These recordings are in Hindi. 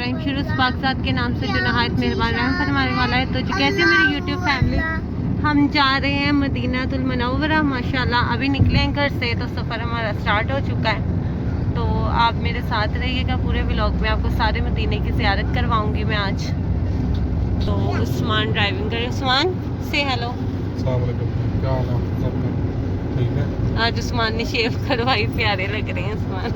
इब्राहिम शुरू पाकसाद के नाम से जो नहायत मेहरबान रहम फरमाने वाला है। तो जी कैसे मेरी यूट्यूब फैमिली, हम जा रहे हैं मदीनातुल मुनव्वरा माशाल्लाह। अभी निकले हैं घर से तो सफ़र हमारा स्टार्ट हो चुका है। तो आप मेरे साथ रहिएगा पूरे व्लॉग में, आपको सारे मदीने की ज़ियारत करवाऊंगी मैं आज। तो उस्मान ड्राइविंग करे। उस्मान से हेलो। अस्सलाम वालेकुम, क्या हाल है सबका? ठीक है। आज उस्मान ने शेव करवाई, प्यारे लग रहे हैं उस्मान।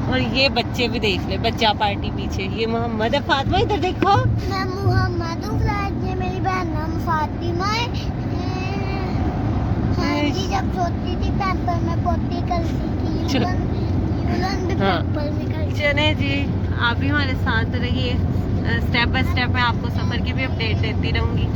और ये बच्चे भी देख ले, बच्चा पार्टी पीछे। ये मोहम्मद है। फातिमा इधर देखो। मैं मोहम्मद हूँ, ये मेरी बहन नाम फातिमा है। हाँ जी, जब छोटी थी पैम्पर में पोती करती थी, यूलन भी पैम्पर में करती। चले जी, आप भी हमारे साथ रहिए। स्टेप बाय स्टेप मैं आपको सफ़र की भी अपडेट देती रहूँगी।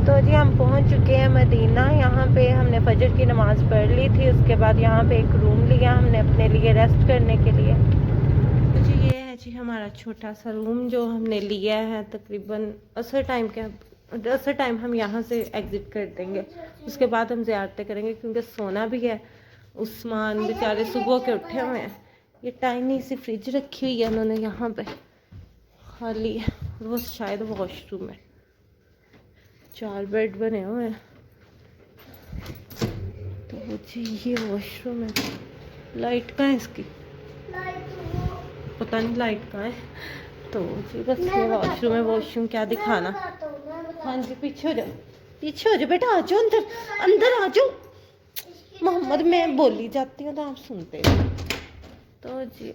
तो जी हम पहुंच चुके हैं मदीना। यहाँ पे हमने फजर की नमाज़ पढ़ ली थी। उसके बाद यहाँ पे एक रूम लिया हमने अपने लिए रेस्ट करने के लिए। तो जी ये है जी हमारा छोटा सा रूम जो हमने लिया है। तकरीबन असर टाइम हम यहाँ से एग्ज़िट कर देंगे। उसके बाद हम ज़ियारतें करेंगे क्योंकि सोना भी है। उस्मान बेचारे सुबह के उठे हुए हैं। ये टाइनी सी फ्रिज रखी हुई है उन्होंने यहाँ पे, खाली है। वो शायद वॉशरूम है। 4 बेड बने हुए हैं। तो जी ये वॉशरूम है। लाइट कहाँ है इसकी? पता नहीं लाइट कहाँ है। तो जी बस ये वॉशरूम है। वॉशरूम क्या दिखाना। हाँ जी पीछे हो जाओ, पीछे हो जाओ बेटा, आ जाओ अंदर, अंदर आ जाओ। मोहम्मद मैं बोली जाती हूँ तो आप सुनते हो। तो जी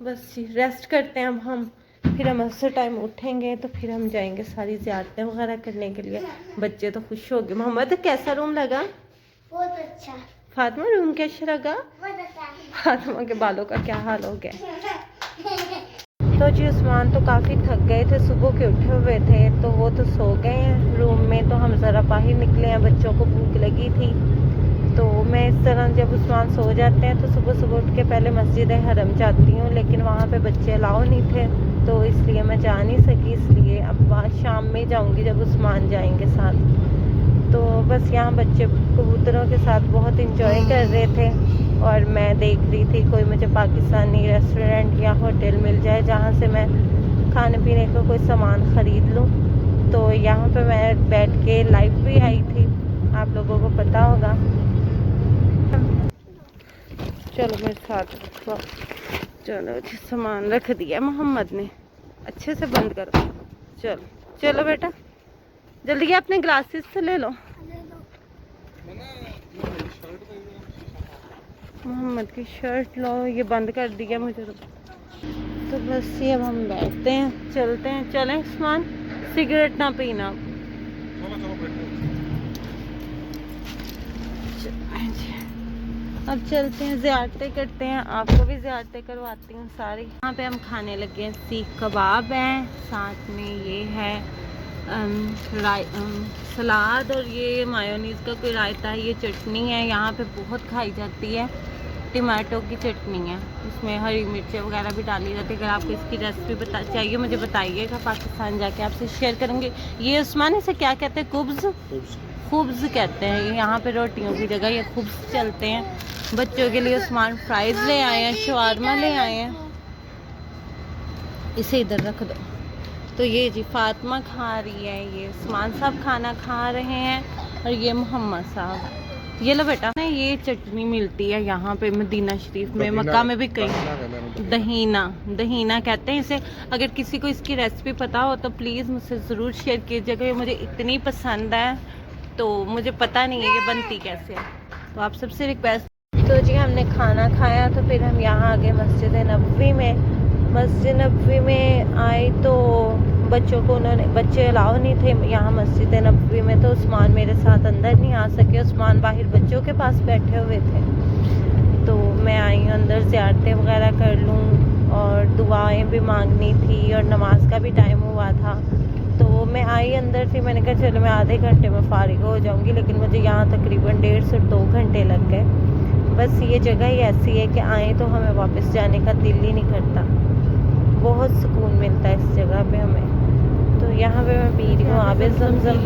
बस जी रेस्ट करते हैं अब हम। फिर हम असर टाइम उठेंगे तो फिर हम जाएंगे सारी ज़ियारतें वगैरह करने के लिए। बच्चे तो खुश हो गए। मोहम्मद कैसा रूम लगा? बहुत अच्छा। फातिमा रूम कैसा लगा? फातिमा के बालों का क्या हाल हो गया। तो जी उस्मान तो काफ़ी थक गए थे, सुबह के उठे हुए थे तो वो तो सो गए हैं रूम में। तो हम ज़रा बाहर निकले हैं, बच्चों को भूख लगी थी। तो मैं इस तरह जब उस्मान सो जाते हैं तो सुबह सुबह उठ के पहले मस्जिद हरम जाती हूँ, लेकिन वहाँ पे बच्चे अलाउ नहीं थे तो इसलिए मैं जा नहीं सकी। इसलिए अब शाम में जाऊँगी जब उस्मान जाएंगे साथ। तो बस यहाँ बच्चे कबूतरों के साथ बहुत इंजॉय कर रहे थे और मैं देख रही थी कोई मुझे पाकिस्तानी रेस्टोरेंट या होटल मिल जाए जहाँ से मैं खाने पीने का कोई सामान ख़रीद लूँ। तो यहाँ पे मैं बैठ के लाइव भी आई थी, आप लोगों को पता होगा। चलो मेरे साथ रखो। चलो जी सामान रख दिया मोहम्मद ने, अच्छे से बंद करो। चलो चलो बेटा जल्दी अपने ग्लासेस से ले लो। मोहम्मद की शर्ट लो, ये बंद कर दिया मुझे। तो बस ये अब हम बैठते हैं, चलते हैं। चलें उस्मान, सिगरेट ना पीना। अब चलते हैं, ज़ियारतें करते हैं, आपको भी ज़ियारतें करवाती हूँ सारी। यहाँ पे हम खाने लगे हैं, सीख कबाब हैं, साथ में ये है सलाद और ये मायोनीज़ का कोई रायता है। ये चटनी है, यहाँ पे बहुत खाई जाती है। टमाटो की चटनी है, इसमें हरी मिर्चें वगैरह भी डाली जाती है। अगर आपको इसकी रेसिपी चाहिए मुझे बताइएगा, पाकिस्तान जाके आपसे शेयर करूँगी। ये उस्मान इसे क्या कहते हैं? खुब्ज़ कहते हैं। यहाँ पे रोटियों की जगह ये खुब्ज़ चलते हैं। बच्चों के लिए उस्मान फ्राइज़ ले आए हैं, शवारमा ले आए हैं। इसे इधर रख दो। तो ये जी फातिमा खा रही है, ये उस्मान साहब खाना खा रहे हैं और ये मोहम्मद साहब। ये लो बेटा, ये चटनी मिलती है यहाँ पे मदीना शरीफ में, मक्का में भी कहीं। दहीना कहते हैं इसे। अगर किसी को इसकी रेसिपी पता हो तो प्लीज़ मुझसे ज़रूर शेयर कीजिएगा। ये मुझे इतनी पसंद है तो मुझे पता नहीं है ये बनती कैसे है, तो आप सबसे रिक्वेस्ट। तो जी हमने खाना खाया तो फिर हम यहाँ आ गए मस्जिद नबवी में। मस्जिद नबवी में आए तो बच्चे अलाउ नहीं थे यहाँ मस्जिद नबवी में। तो उस्मान मेरे साथ अंदर नहीं आ सके, उस्मान बाहर बच्चों के पास बैठे हुए थे। तो मैं आई हूँ अंदर, ज़ियारतें वगैरह कर लूँ और दुआएं भी मांगनी थी और नमाज का भी टाइम हुआ था। तो मैं आई अंदर थी, मैंने कहा चलो मैं आधे घंटे में फ़ारिग हो जाऊँगी, लेकिन मुझे यहाँ तकरीबन 1.5 से 2 घंटे लग गए। बस ये जगह ही ऐसी है कि आए तो हमें वापस जाने का दिल ही नहीं करता। बहुत सुकून मिलता है इस जगह पे हमें। तो यहाँ पे मैं पी रही हूँ आबे ज़मज़म।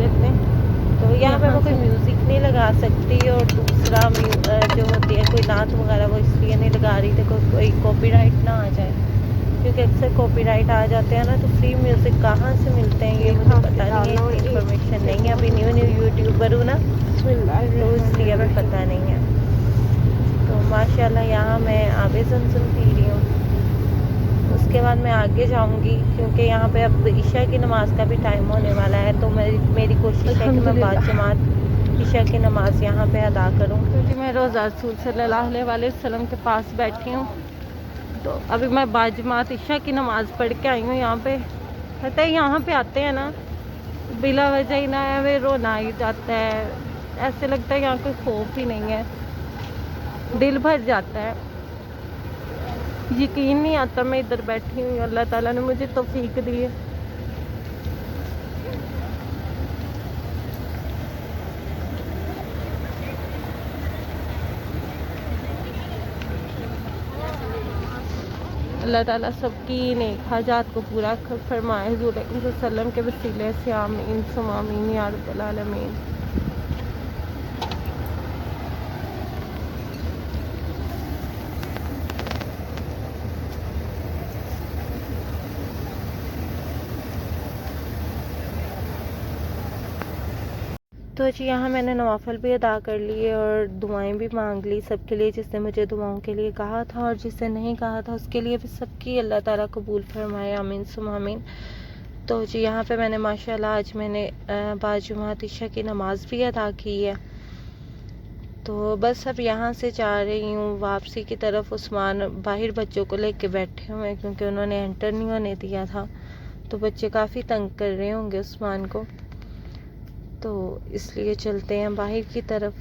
तो यहाँ पे मैं कोई म्यूज़िक नहीं लगा सकती, और दूसरा जो होती है कोई नात वगैरह वो इसलिए नहीं लगा रही थी कोई कॉपीराइट ना आ जाए, क्योंकि अक्सर कॉपीराइट आ जाते हैं ना, तो फ्री म्यूज़िक कहाँ से मिलते हैं ये मुझे पता नहीं है, इन्फॉर्मेशन नहीं है, अभी न्यू यूट्यूबर हूँ ना, तो इसलिए हमें पता नहीं है। तो माशाल्लाह यहाँ मैं आबे ज़मज़म पी रही हूँ। उसके बाद मैं आगे जाऊंगी, क्योंकि यहाँ पे अब ईशा की नमाज़ का भी टाइम होने वाला है, तो मेरी कोशिश है कि मैं बाद जमात ईशा की नमाज़ यहाँ पे अदा करूँ, क्योंकि मैं रोज़ा रसूल सल्लल्लाहु अलैहि वसल्लम के पास बैठी हूँ। तो अभी मैं बाद जमात ईशा की नमाज़ पढ़ के आई हूँ यहाँ पे। पता है यहाँ पे आते हैं ना, बिला वजह ही ना है वे रोना ही जाता है, ऐसे लगता है यहाँ कोई खौफ ही नहीं है, दिल भर जाता है, यकीन नहीं आता मैं इधर बैठी हूँ। अल्लाह ताला ने मुझे तौफीक दी है। अल्लाह ताला सबकी नेक हाजात को पूरा फरमाए, हुज़ूर अकरम सल्लल्लाहु अलैहि वसल्लम के वसीले से आमीन सुम्मा आमीन या रब्बल आलमीन। तो जी यहाँ मैंने नवाफिल भी अदा कर लिए और दुआएं भी मांग ली सबके लिए, जिसने मुझे दुआओं के लिए कहा था और जिसने नहीं कहा था उसके लिए भी सबकी अल्लाह ताला कबूल फरमाए, आमीन सुम्मा आमीन। तो जी यहाँ पे मैंने माशाल्लाह आज मैंने बाजुमात ईशा की नमाज़ भी अदा की है। तो बस अब यहाँ से जा रही हूँ वापसी की तरफ। उस्मान बाहर बच्चों को लेके बैठे हुए हैं, क्योंकि उन्होंने एंटर नहीं होने दिया था, तो बच्चे काफ़ी तंग कर रहे होंगे उस्मान को, तो इसलिए चलते हैं बाहर की तरफ।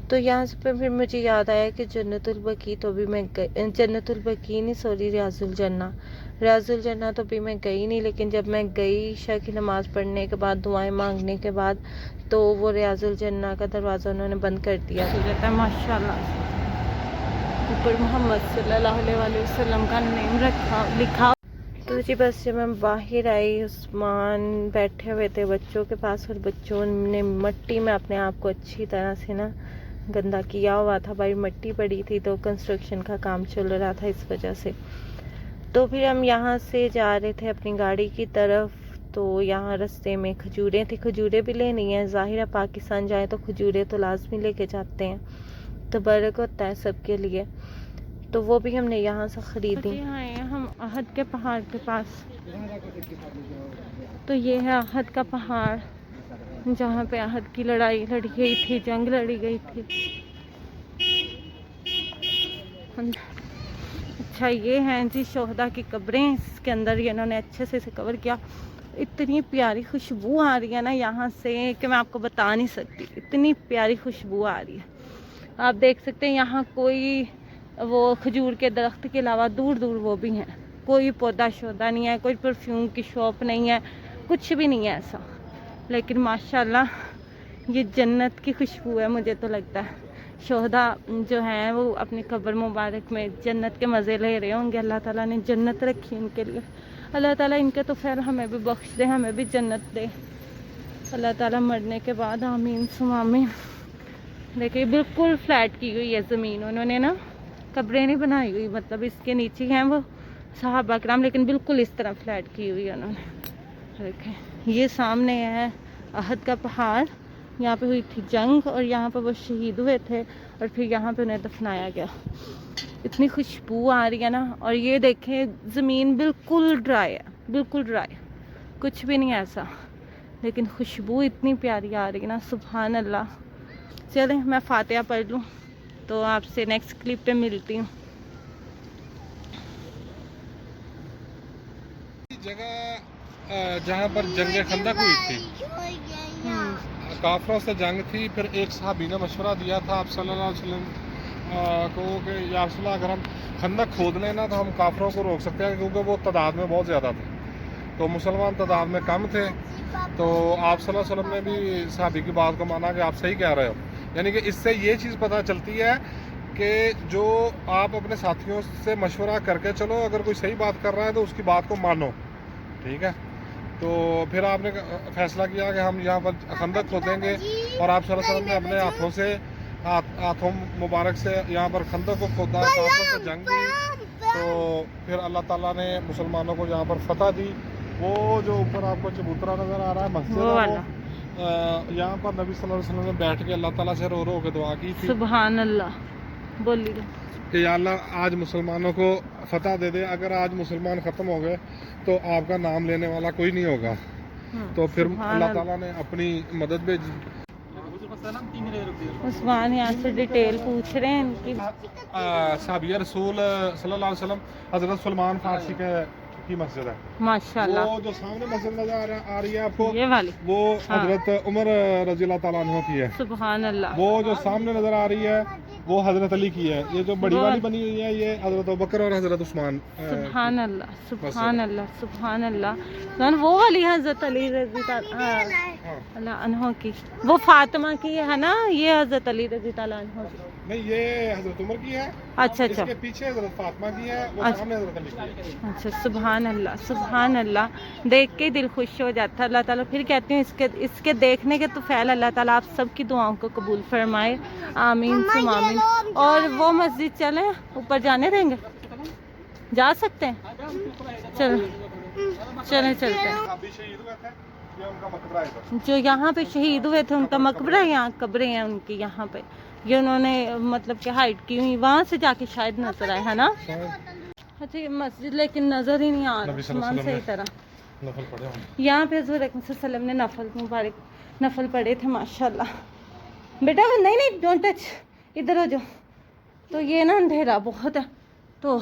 तो यहाँ से फिर मुझे याद आया कि जन्नतुल बकी तो भी मैं जन्नतुल बकी नहीं सॉरी रियाजुल जन्ना तो भी मैं गई नहीं, लेकिन जब मैं गई ईशा की नमाज़ पढ़ने के बाद दुआएं मांगने के बाद, तो वो रियाजुल जन्ना का दरवाज़ा उन्होंने बंद कर दिया। रहता है माशाल्लाह, ऊपर मोहम्मद सल्लल्लाहु अलैहि वसल्लम का नेम लिखा। तो जी बस जब मैं बाहर आई, उस्मान बैठे हुए थे बच्चों के पास, और बच्चों ने मिट्टी में अपने आप को अच्छी तरह से ना गंदा किया हुआ था, भाई मिट्टी पड़ी थी, तो कंस्ट्रक्शन का काम चल रहा था इस वजह से। तो फिर हम यहाँ से जा रहे थे अपनी गाड़ी की तरफ। तो यहाँ रास्ते में खजूरें थी, खजूरें भी लेनी है, ज़ाहिर पाकिस्तान जाए तो खजूरें तो लाजमी लेके जाते हैं, तो बरकत होता है सबके लिए, तो वो भी हमने यहाँ से ख़रीदी। यहाँ आए हम अहद के पहाड़ के पास। तो ये है अहद का पहाड़, जहाँ पे अहद की लड़ाई लड़ी गई थी, जंग लड़ी गई थी। अच्छा ये हैं जी शोहदा की कब्रें, इसके अंदर ये इन्होंने अच्छे से इसे कवर किया। इतनी प्यारी खुशबू आ रही है ना यहाँ से कि मैं आपको बता नहीं सकती, इतनी प्यारी खुशबू आ रही है। आप देख सकते हैं यहाँ कोई वो खजूर के दरख्त के अलावा दूर दूर वो भी हैं, कोई पौधा शौधा नहीं है, कोई परफ्यूम की शॉप नहीं है, कुछ भी नहीं है ऐसा। लेकिन माशाल्लाह ये जन्नत की खुशबू है, मुझे तो लगता है शोहदा जो हैं वो अपनी कब्र मुबारक में जन्नत के मज़े ले रहे होंगे। अल्लाह ताला ने जन्नत रखी इनके लिए, अल्लाह ताला इनके तो खैर हमें भी बख्श दे, हमें भी जन्नत दे अल्लाह ताला मरने के बाद, आमीन सुम्मा आमीन। देखिए बिल्कुल फ्लैट की हुई है ज़मीन, उन्होंने ना कब्रें नहीं बनाई हुई, मतलब इसके नीचे हैं वो सहाबा कराम, लेकिन बिल्कुल इस तरह फ्लैट की हुई है उन्होंने। देखें ये सामने है अहद का पहाड़, यहाँ पे हुई थी जंग और यहाँ पे वो शहीद हुए थे, और फिर यहाँ पे उन्हें दफनाया गया। इतनी खुशबू आ रही है ना, और ये देखें ज़मीन बिल्कुल ड्राई है, बिल्कुल ड्राई, कुछ भी नहीं है ऐसा, लेकिन खुशबू इतनी प्यारी आ रही है ना, सुभान अल्लाह। चलें मैं फातिहा पढ़ लूँ, तो आपसे नेक्स्ट क्लिप पे मिलती हूँ। जगह जहाँ पर जंग खंदक हुई थी, काफरों से जंग थी, फिर एक सहाबी ने मशवरा दिया था आप सल्लल्लाहु अलैहि वसल्लम को कि या रसूल अल्लाह, अगर हम खंदक खोद लें ना तो हम काफरों को रोक सकते हैं, क्योंकि वो तादाद में बहुत ज़्यादा थे, तो मुसलमान तादाद में कम थे। तो आप सल्लल्लाहु अलैहि वसल्लम ने भी सहाबी की बात को माना कि आप सही कह रहे हो। यानी कि इससे ये चीज़ पता चलती है कि जो आप अपने साथियों से मशवरा करके चलो, अगर कोई सही बात कर रहा है तो उसकी बात को मानो, ठीक है। तो फिर आपने फैसला किया कि हम यहाँ पर खंदक खोदेंगे और आप सल्लल्लाहु अलैहि वसल्लम ने अपने हाथों से हाथों मुबारक से यहाँ पर खंदक को खोदा, काफिरों से जंग की। तो फिर अल्लाह ताला ने मुसलमानों को यहाँ पर फतह दी। वो जो ऊपर आपको चबूतरा नज़र आ रहा है मस्जिद वो है, वाला। यहाँ पर नबी सल्लल्लाहु अलैहि वसल्लम ने बैठ के अल्लाह ताला से रो रो के दुआ की थी सुभान अल्लाह। बोलिए। कि या अल्लाह आज मुसलमानों को फतह दे दे। अगर आज मुसलमान ख़त्म हो गए तो आपका नाम लेने वाला कोई नहीं होगा। तो फिर सुभान अल्लाह अल्लाह। ताला ने अपनी मदद भेजी। उस्मान यहाँ से डिटेल पूछ रहे हैं इनकी। साहबिया रसूल सल्लल्लाहु अलैहि वसल्लम हज़रत सलमान फारसी की मस्जिद है। माशाल्लाह। वो जो सामने मस्जिद नजर आ रही है आपको, ये वाली। वो हाँ। हजरत उमर रज़ी अल्लाह तआला अन्हु की है। सुभान अल्लाह। वो जो सामने नजर आ रही है वो हजरत अली की है। ये जो बड़ी वो- वाली बनी हुई है ये हजरत अबू बकर और हजरत उस्मान सुभान अल्लाह, सुभान अल्लाह, सुभान अल्लाह। सुभान, वो वाली हजरत अली रज़ी अल्लाह अन्हो की, वो फातिमा की है ना, ये हजरत अली रज़ी ताला अन्हो की। नहीं, ये हजरत उमर की है। अच्छा अच्छा इसके पीछे हजरत फातिमा की है, वो अच्छा। सामने हजरत अली की है। अच्छा। सुभान अल्लाह, सुभान अल्लाह। देख के ही दिल खुश हो जाता है। अल्लाह ताला फिर कहते हैं इसके देखने के तो फैल अल्लाह ताला आप सबकी दुआओं को कबूल फरमाए। आमीन सुम आमीन। और वो मस्जिद चले, ऊपर जाने देंगे? जा सकते हैं? चलो चले चलते हैं। अभी शहीद हुए थे, ये उनका मकबरा है इधर। जो यहाँ पे शहीद हुए थे उनका मकबरा है, यहाँ कब्रें हैं उनकी यहाँ पे। ये उन्होंने मतलब कि हाइट की हुई, वहाँ से जाके शायद नजर आए, है ना? अच्छा, ये मस्जिद लेकिन नजर ही नहीं आ रहा नबी सल्लल्लाहु अलैहि सही वसल्लम तरह। नफल पढ़े होंगे। यहाँ पे हज़रत अकरम सल्लल्लाहु अलैहि वसल्लम ने नफल मुबारक नफल पढ़े थे माशाल्लाह। बेटा नहीं नहीं, डोंट टच, इधर हो जाओ। तो ये ना अंधेरा बहुत है तो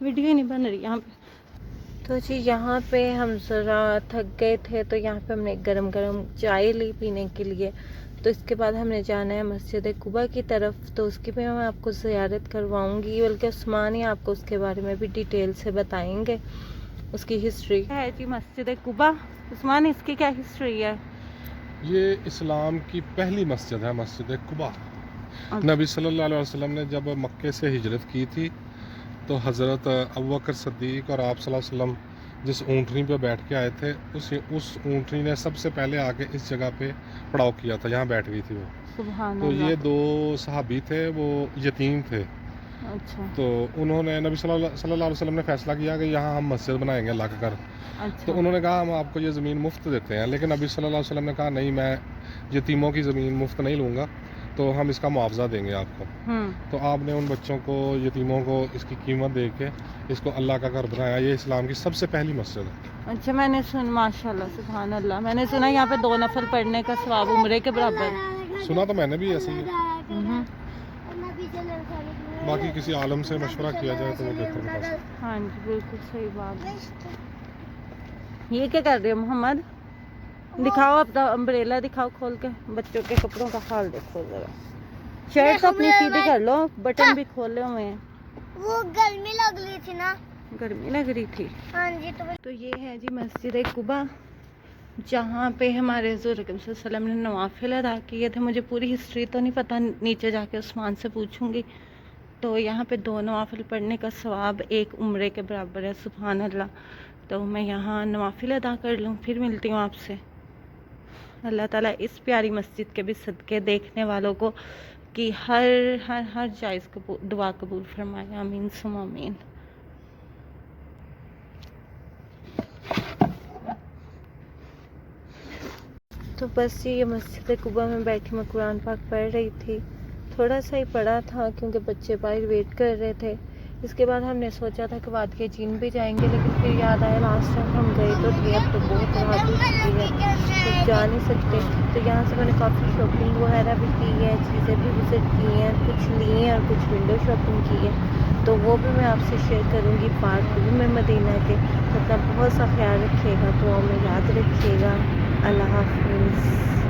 वीडियो ही नहीं बन रही यहाँ पे। तो जी यहाँ पे हम ज़रा थक गए थे तो यहाँ पे हमने गरम गरम चाय ली पीने के लिए। तो इसके बाद हमने जाना है मस्जिद कुबा की तरफ, तो उसकी भी मैं आपको ज़ियारत करवाऊँगी, बल्कि उस्मान ही आपको उसके बारे में भी डिटेल से बताएंगे, उसकी हिस्ट्री है जी। मस्जिद कुबा, उस्मान इसकी क्या हिस्ट्री है? ये इस्लाम की पहली मस्जिद है, मस्जिद कुबा। नबी सल्लल्लाहु अलैहि वसल्लम ने जब मक्के से हिजरत की थी तो हज़रत अबू बकर सिद्दीक़ और आप सल्लल्लाहु अलैहि वसल्लम जिस ऊँटनी पे बैठ के आए थे उस ऊँटनी ने सबसे पहले आके इस जगह पे पड़ाव किया था, यहाँ बैठ गई थी वो। सुभान तो अल्लाह। ये दो सहाबी थे, वो यतीम थे। अच्छा तो उन्होंने नबी सल्लल्लाहु अलैहि वसल्लम ने फैसला किया कि यहाँ हम मस्जिद बनाएंगे अल्लाह का घर। तो अच्छा। उन्होंने कहा हम आपको ये ज़मीन मुफ्त देते हैं, लेकिन नबी सल्लल्लाहु अलैहि वसल्लम ने कहा नहीं, मैं यतीमों की ज़मीन मुफ्त नहीं लूँगा, तो हम इसका मुआवजा देंगे आपको। तो आपने उन बच्चों को, यतीमों को इसकी कीमत दे के इसको अल्लाह का घर बनाया। ये इस्लाम की सबसे पहली मस्जिद है। अच्छा, मैंने माशाल्लाह सुभान अल्लाह, मैंने सुना यहाँ पे 2 नफल पढ़ने का सवाब उम्रे के बराबर। सुना तो मैंने भी ऐसे ही है। हम्म। बाकी किसी आलम से मशवरा किया जाए तो वो बेहतर बता सकते हैं। हाँ जी, बिल्कुल सही बात है। ये क्या कर रहे हो मोहम्मद? दिखाओ अपना अम्ब्रेला, दिखाओ खोल के। बच्चों के कपड़ों का हाल देखो जरा। शर्ट तो अपनी सीधी कर लो, बटन भी खोले हुए हैं। वो गर्मी लग रही थी ना। गर्मी लग रही थी। हाँ जी। तो ये है जी मस्जिद कुबा, जहाँ पे हमारे हुज़ूर अकरम सल्लल्लाहु अलैहि वसल्लम ने नवाफिल अदा किए थे। मुझे पूरी हिस्ट्री तो नहीं पता, नीचे जाके उस्मान से पूछूंगी। तो यहाँ पे 2 नवाफिल पढ़ने का सवाब 1 उम्रे के बराबर है। सुभान अल्लाह। तो मैं यहाँ नवाफिल अदा कर लूँ, फिर मिलती हूँ आपसे। अल्लाह ताला इस प्यारी मस्जिद के भी सदके देखने वालों को कि हर जायज़ दुआ कबूल फरमाए। आमीन सुम आमीन। तो बस ये मस्जिद कुबा में बैठी मैं कुरान पाक पढ़ रही थी। थोड़ा सा ही पढ़ा था क्योंकि बच्चे बाहर वेट कर रहे थे। इसके बाद हमने सोचा था कि वादिया जीन भी जाएंगे, लेकिन फिर याद आया लास्ट टाइम हम गए तो थे, अब तो बहुत रात हो चुकी है तो जा नहीं सकते। तो यहाँ से मैंने काफ़ी शॉपिंग वगैरह भी की है, चीज़ें भी विज़िट की हैं, कुछ ली हैं और कुछ विंडो शॉपिंग की है। तो वो भी मैं आपसे शेयर करूँगी पार्ट 2 में मदीना के। तो अपना बहुत सा ख्याल रखिएगा, दुआ में याद रखिएगा। अल्लाह हाफिज़।